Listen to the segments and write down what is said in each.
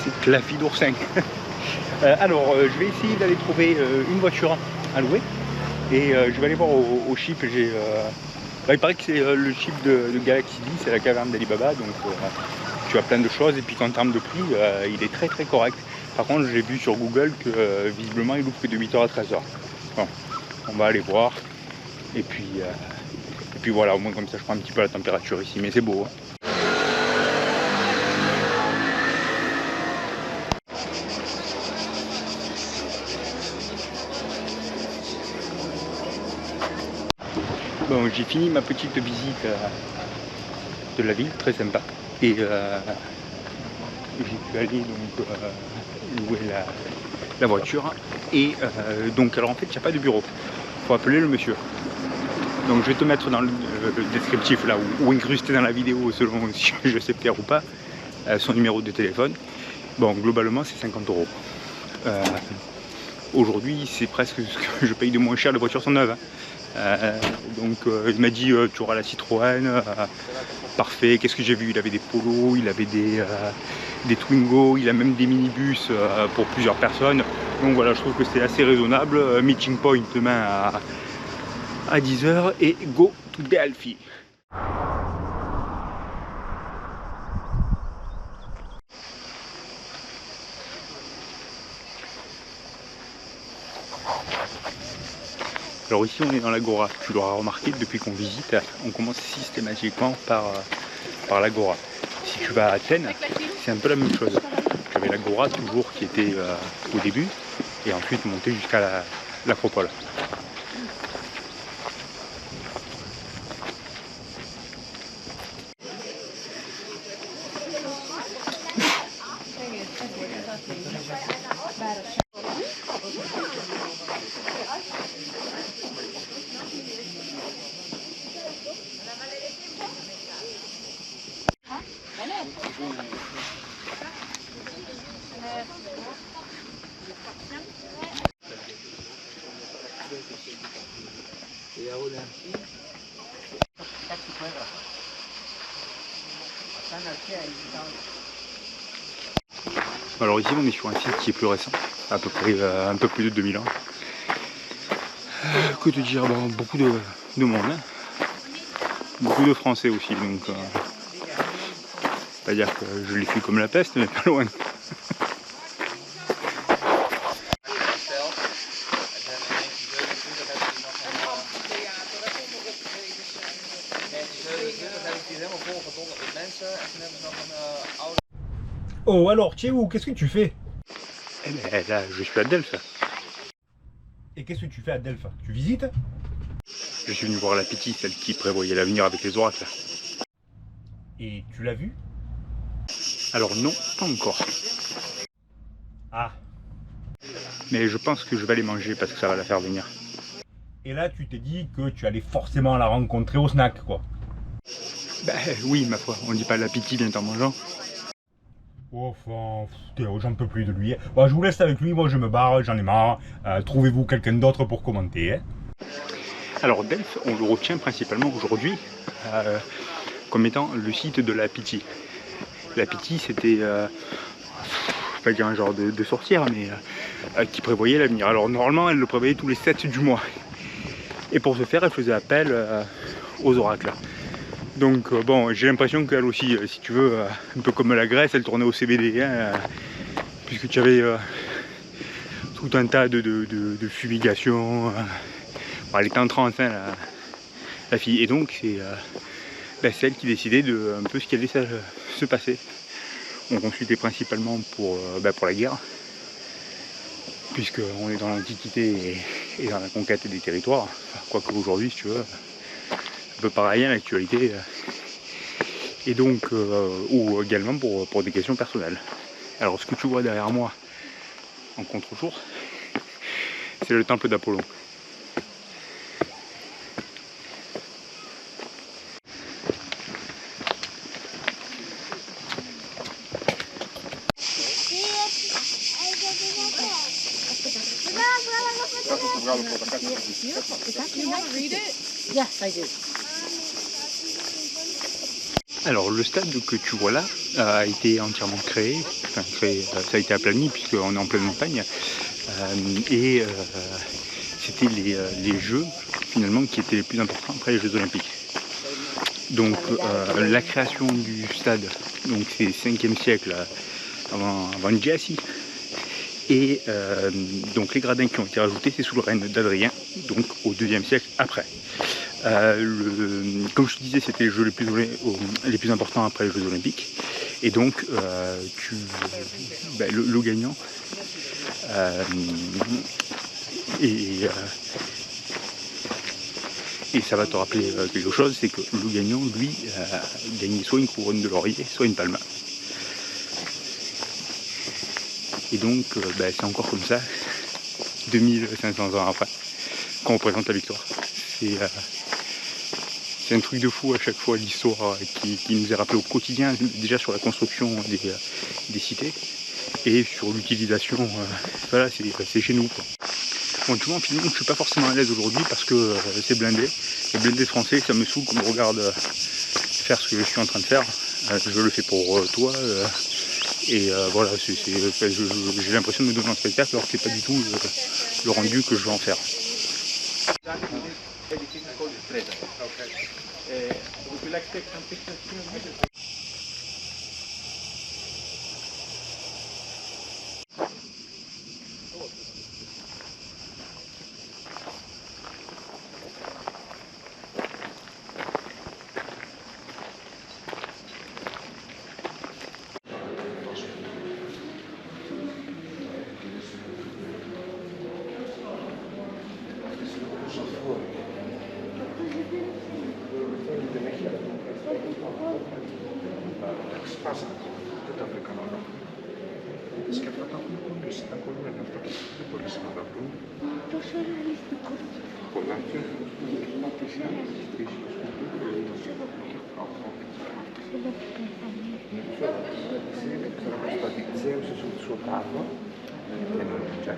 C'est la fille d'oursin. Alors, je vais essayer d'aller trouver une voiture à louer. Et je vais aller voir au chip. Il paraît que c'est le chip de Galaxy D, c'est la caverne d'Alibaba. Donc tu as plein de choses. Et puis qu'en termes de prix, il est très très correct. Par contre, j'ai vu sur Google que visiblement il ouvre que de 8h à 13h. Bon, on va aller voir. Et puis voilà, au moins comme ça je prends un petit peu la température ici. Mais c'est beau. Hein. Bon, j'ai fini ma petite visite de la ville, très sympa. Et j'ai pu aller donc louer la voiture. Et donc, alors en fait, il n'y a pas de bureau. Il faut appeler le monsieur. Donc, je vais te mettre dans le descriptif là, ou incrusté dans la vidéo, selon si je sais faire ou pas, son numéro de téléphone. Bon, globalement, c'est 50 €. Aujourd'hui, c'est presque ce que je paye de moins cher. Les voitures sont neuves. Hein. Donc il m'a dit tu auras la Citroën, parfait. Qu'est-ce que j'ai vu? Il avait des Polos, il avait des Twingo, il a même des minibus pour plusieurs personnes. Donc voilà, je trouve que c'est assez raisonnable. Meeting point demain à 10h et go to Delphi. Alors ici on est dans l'Agora, tu l'auras remarqué depuis qu'on visite, on commence systématiquement par l'Agora. Si tu vas à Athènes, c'est un peu la même chose. Tu avais l'Agora toujours qui était au début et ensuite monter jusqu'à l'Acropole. Alors ici on est sur un site qui est plus récent, à peu près un peu plus de 2000 ans. Que te dire, bon, beaucoup de monde, hein. Beaucoup de Français aussi, donc pas dire que je l'ai fait comme la peste, mais pas loin. Oh alors, tu es où? Qu'est-ce que tu fais? Eh ben là, je suis à Delphes. Et qu'est-ce que tu fais à Delphes? Tu visites? Je suis venu voir la Pythie, celle qui prévoyait l'avenir avec les oracles. Et tu l'as vue? Alors non, pas encore. Ah. Mais je pense que je vais aller manger parce que ça va la faire venir. Et là, tu t'es dit que tu allais forcément la rencontrer au snack, quoi. Ben oui, ma foi, on dit pas la Pythie vient en mangeant. Enfin, j'en peux plus de lui. Bon, je vous laisse avec lui, moi je me barre, j'en ai marre. Trouvez-vous quelqu'un d'autre pour commenter. Hein. Alors Delphes, on le retient principalement aujourd'hui comme étant le site de la Pythie. La Pythie, c'était, pas dire un genre de sorcière, mais qui prévoyait l'avenir. Alors normalement, elle le prévoyait tous les 7 du mois. Et pour ce faire, elle faisait appel aux oracles. Donc bon, j'ai l'impression qu'elle aussi, si tu veux, un peu comme la Grèce, elle tournait au CBD, hein, puisque tu avais tout un tas de fumigations. Bon, elle était en transe, hein, la fille, et donc c'est elle qui décidait de un peu ce qui allait se passer. On consultait principalement pour la guerre, puisqu'on est dans l'Antiquité et dans la conquête des territoires, quoique aujourd'hui, si tu veux, un peu pareil, hein, l'actualité, et donc, ou également pour des questions personnelles. Alors ce que tu vois derrière moi, en contre-jour, c'est le temple d'Apollon. Yes, I do. Alors le stade que tu vois là a été entièrement créé, ça a été aplani puisqu'on est en pleine montagne, et c'était les jeux finalement qui étaient les plus importants après les Jeux Olympiques. Donc la création du stade, donc c'est 5e siècle avant Giassi, et donc les gradins qui ont été rajoutés, c'est sous le règne d'Adrien, donc au 2e siècle après. Comme je te disais, c'était les jeux les plus importants après les Jeux Olympiques, et donc le gagnant et ça va te rappeler quelque chose, c'est que le gagnant, lui, gagnait soit une couronne de laurier, soit une palme. Et donc, c'est encore comme ça, 2500 ans après, qu'on représente la victoire. C'est un truc de fou à chaque fois, l'histoire qui nous est rappelée au quotidien, déjà sur la construction des cités, et sur l'utilisation, voilà, c'est chez nous, quoi. Bon, tu vois, finalement, je suis pas forcément à l'aise aujourd'hui parce que c'est blindé. Les blindés français, ça me saoule qu'on me regarde faire ce que je suis en train de faire. Je le fais pour toi. Et voilà, j'ai l'impression de me donner un spectacle alors que c'est pas du tout le rendu que je veux en faire. Zeus sul suo capo e non c'è.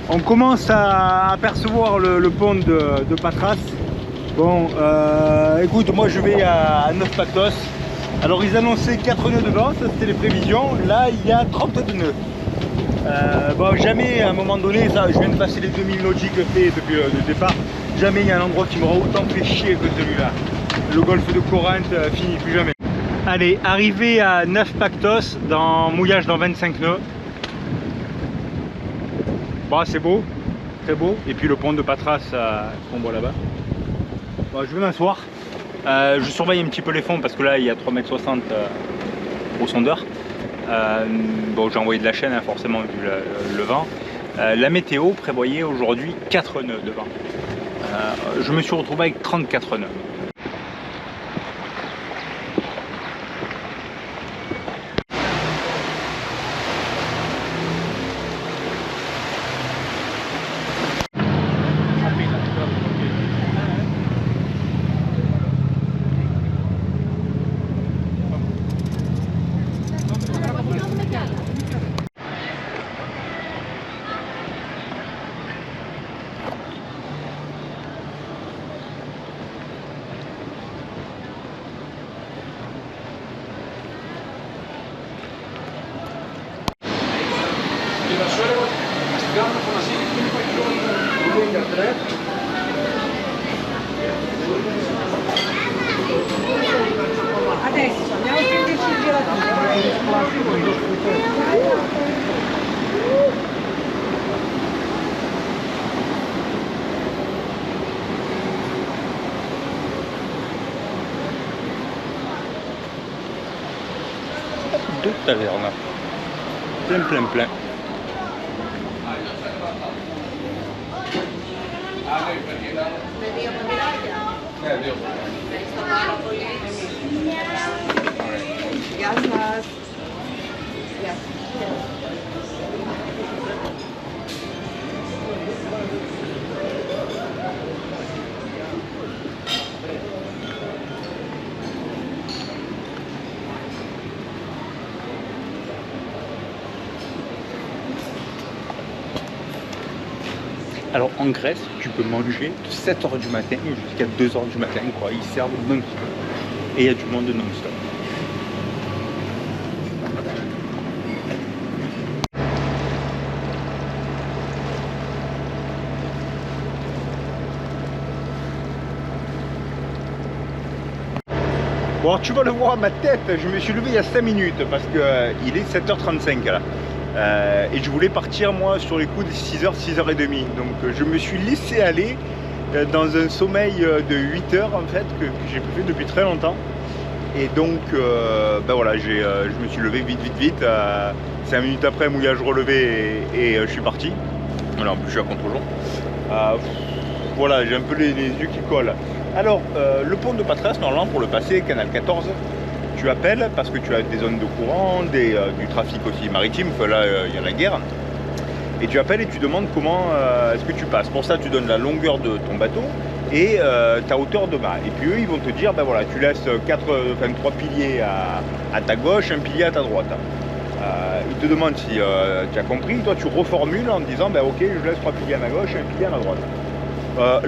On commence à apercevoir le pont de Patras. Bon, écoute, moi je vais à 9 Pactos. Alors ils annonçaient 4 nœuds de vent, ça c'était les prévisions. Là il y a 32 nœuds. Bon, jamais à un moment donné, ça, je viens de passer les 2000 nautiques faits depuis le départ. Jamais il y a un endroit qui m'aura autant fait chier que celui-là. Le golfe de Corinthe finit plus jamais. Allez, arrivé à 9 Pactos, mouillage dans 25 nœuds. Bon, c'est beau, très beau. Et puis le pont de Patras qu'on voit là-bas. Bon, je vais m'asseoir. Je surveille un petit peu les fonds parce que là il y a 3,60 m au sondeur. Bon, j'ai envoyé de la chaîne, hein, forcément vu le vent. La météo prévoyait aujourd'hui 4 nœuds de vent. Je me suis retrouvé avec 34 nœuds. Adesso andiamo a prenderci il Deux tavernes. Plein. Jasnas. Alors en Grèce, tu peux manger de 7h du matin jusqu'à 2h du matin, quoi. Ils servent non-stop. Et il y a du monde non-stop. Bon, alors, tu vas le voir à ma tête, je me suis levé il y a 5 minutes parce qu'il est 7h35 là. Et je voulais partir moi sur les coups de 6h, 6h30. Donc je me suis laissé aller dans un sommeil de 8 heures en fait que j'ai fait depuis très longtemps. Et donc ben voilà, je me suis levé vite. 5 minutes après, mouillage relevé et je suis parti. Voilà, en plus je suis à contre-jour. Voilà, j'ai un peu les yeux qui collent. Alors, le pont de Patras, normalement pour le passer, canal 14, tu appelles parce que tu as des zones de courant, du trafic aussi maritime, que là il y a la guerre. Et tu appelles et tu demandes comment est-ce que tu passes. Pour ça, tu donnes la longueur de ton bateau et ta hauteur de mât. Et puis eux, ils vont te dire, ben voilà, tu laisses 3 piliers à ta gauche, un pilier à ta droite. Ils te demandent si tu as compris. Toi, tu reformules en disant, ben ok, je laisse 3 piliers à ma gauche et un pilier à ma droite.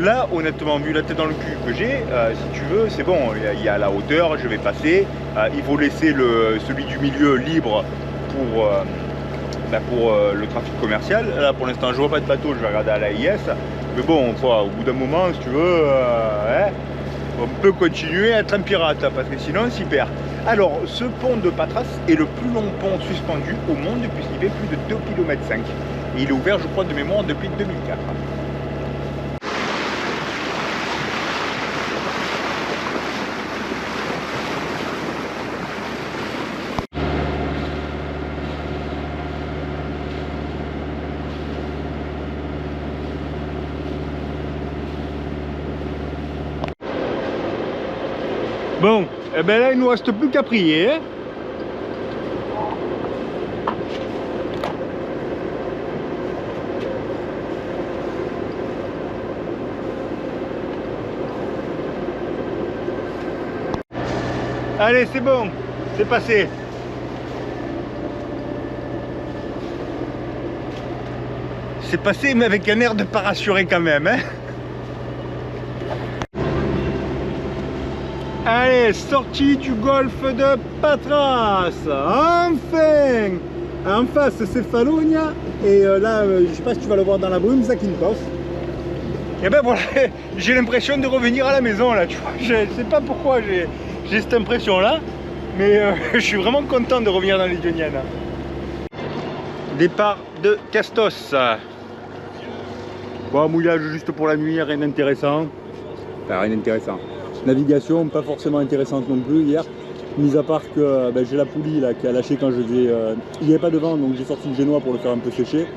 Là, honnêtement, vu la tête dans le cul que j'ai, si tu veux, c'est bon, il y a la hauteur, je vais passer. Il faut laisser celui du milieu libre pour le trafic commercial. Là, pour l'instant, je vois pas de bateau, je vais regarder à l'AIS. Mais bon, quoi, au bout d'un moment, si tu veux, on peut continuer à être un pirate, parce que sinon, on s'y perd. Alors, ce pont de Patras est le plus long pont suspendu au monde, puisqu'il fait plus de 2,5 km. Et il est ouvert, je crois, de mémoire depuis 2004. Bon, eh ben là il nous reste plus qu'à prier. Hein. Allez, c'est bon, c'est passé. C'est passé, mais avec un air de pas rassuré quand même. Hein. Allez, sortie du golfe de Patras. Enfin. En face, c'est Fallonia. Et là, je sais pas si tu vas le voir dans la brume, Zakynthos. Et ben voilà, j'ai l'impression de revenir à la maison là, tu vois. Je sais pas pourquoi j'ai cette impression là, mais je suis vraiment content de revenir dans les Ioniennes. Départ de Kastos. Bon, mouillage juste pour la nuit, rien d'intéressant. Enfin, rien d'intéressant. Navigation pas forcément intéressante non plus hier, mis à part que j'ai la poulie là, qui a lâché quand je vais. Il n'y avait pas de vent, donc j'ai sorti le génois pour le faire un peu sécher.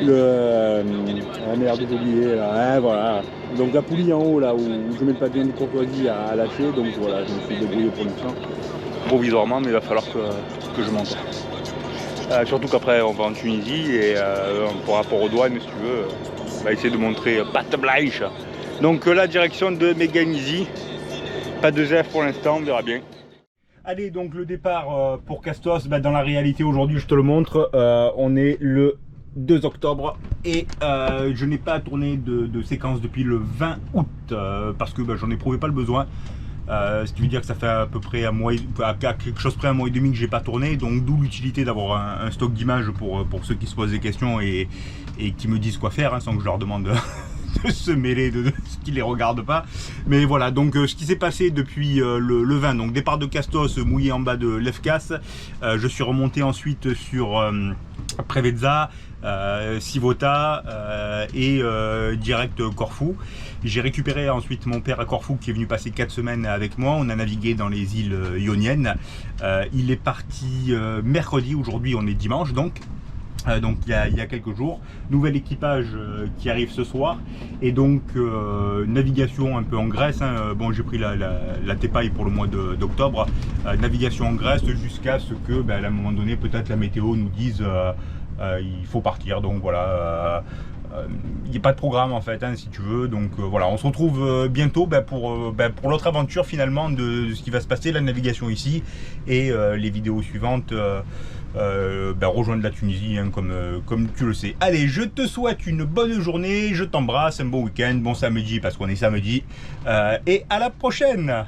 Ah merde, j'ai oublié là, voilà. Donc la poulie en haut là où je mets le pavillon de courtoisie à lâcher, donc voilà, je me suis débrouillé pour l'instant. Provisoirement, mais il va falloir que je monte. Surtout qu'après on va en Tunisie et par rapport aux douanes, si tu veux, on va essayer de montrer patte blanche. Donc la direction de Méganisie, pas de ZF pour l'instant, on verra bien. Allez, donc le départ pour Kastos, dans la réalité aujourd'hui je te le montre, on est le 2 octobre et je n'ai pas tourné de séquence depuis le 20 août parce que j'en éprouvais pas le besoin. Ce qui veut dire que ça fait à peu près à quelque chose près un mois et demi que j'ai pas tourné, donc d'où l'utilité d'avoir un stock d'images pour ceux qui se posent des questions et qui me disent quoi faire, hein, sans que je leur demande de se mêler de ce qui les regarde pas. Mais voilà, donc ce qui s'est passé depuis le 20, donc départ de Castos mouillé en bas de Lefkas, je suis remonté ensuite sur Preveza, Sivota et direct Corfou. J'ai récupéré ensuite mon père à Corfou qui est venu passer 4 semaines avec moi. On a navigué dans les îles ioniennes. Il est parti mercredi, aujourd'hui on est dimanche donc il y a quelques jours. Nouvel équipage qui arrive ce soir et donc navigation un peu en Grèce, hein. Bon, j'ai pris la Tepaille pour le mois d'octobre, navigation en Grèce jusqu'à ce que à un moment donné peut-être la météo nous dise il faut partir, donc voilà. Il n'y a pas de programme en fait, hein, si tu veux, donc voilà, on se retrouve bientôt pour l'autre aventure finalement de ce qui va se passer, la navigation ici et les vidéos suivantes, rejoindre la Tunisie, hein, comme tu le sais. Allez, je te souhaite une bonne journée, je t'embrasse, un bon week-end, bon samedi parce qu'on est samedi, et à la prochaine.